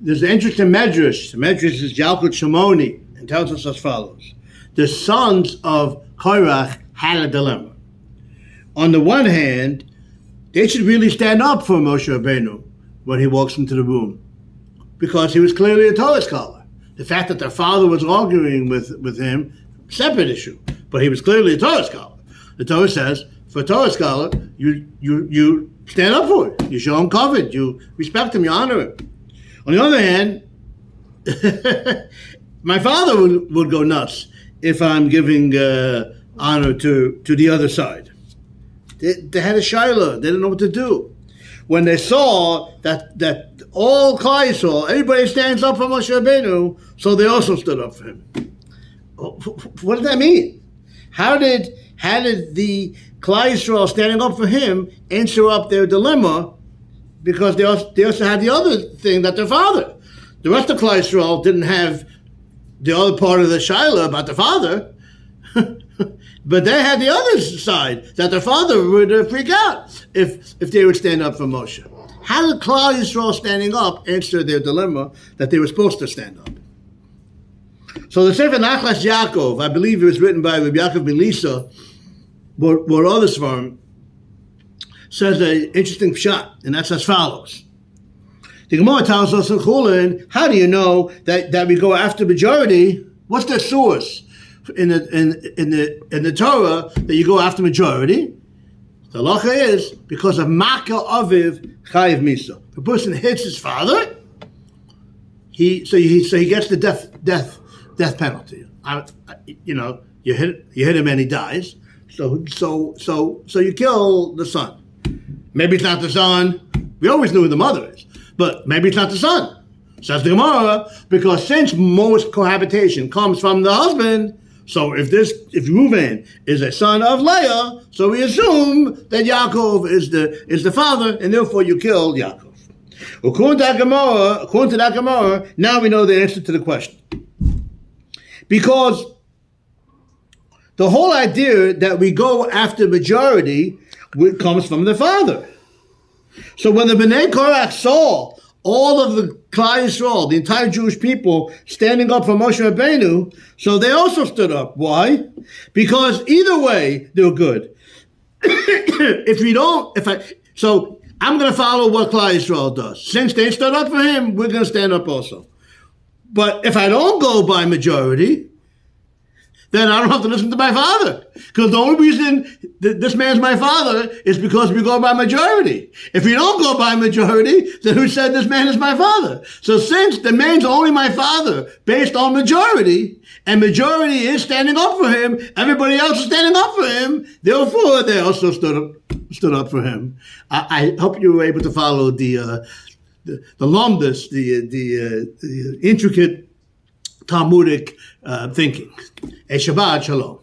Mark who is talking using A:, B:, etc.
A: There's an interesting medrash. The medrash is Yalkut Shimoni and tells us as follows. The sons of Korach had a dilemma. On the one hand, they should really stand up for Moshe Rabbeinu when he walks into the room, because he was clearly a Torah scholar. The fact that their father was arguing with him, separate issue, but he was clearly a Torah scholar. The Torah says, for a Torah scholar, you stand up for it. You show him covet. You respect him. You honor him. On the other hand, my father would go nuts if I'm giving honor to the other side. They had a shiloh. They didn't know what to do. When they saw that all Klal Yisrael, everybody stands up for Moshe Rabbeinu, so they also stood up for him. What did that mean? How did the Klal Yisrael standing up for him answer up their dilemma? Because they also had the other thing, that their father. The rest of Klal Yisrael didn't have the other part of the shiloh about the father. But they had the other side, that their father would freak out if they would stand up for Moshe. How did Klal Yisrael standing up answer their dilemma that they were supposed to stand up? So the Sefer Nachlas Yaakov, I believe it was written by Rabbi Yaakov Belisa, or others for him, says an interesting pshat, and that's as follows. The Gemara tells us in Chulin, how do you know that we go after majority? What's the source in the Torah that you go after majority? The halacha is because of Maka Aviv Chayiv Misa. If a person hits his father, he gets the death penalty. You hit him and he dies. So you kill the son. Maybe it's not the son. We always knew who the mother is, but maybe it's not the son. Says the Gemara, because since most cohabitation comes from the husband, so if Reuven is a son of Leah, so we assume that Yaakov is the father, and therefore you kill Yaakov. According to that Gemara, now we know the answer to the question. Because the whole idea that we go after majority comes from the father. So when the Bnei Korach saw all of the Klal Yisrael, the entire Jewish people, standing up for Moshe Rabbeinu, so they also stood up. Why? Because either way, they were good. So I'm going to follow what Klal Yisrael does. Since they stood up for him, we're going to stand up also. But if I don't go by majority, then I don't have to listen to my father. Because the only reason that this man's my father is because we go by majority. If we don't go by majority, then who said this man is my father? So since the man's only my father based on majority, and majority is standing up for him, everybody else is standing up for him, therefore they also stood up for him. I hope you were able to follow the lumbus, the intricate Talmudic thinking. A Shabbat Shalom.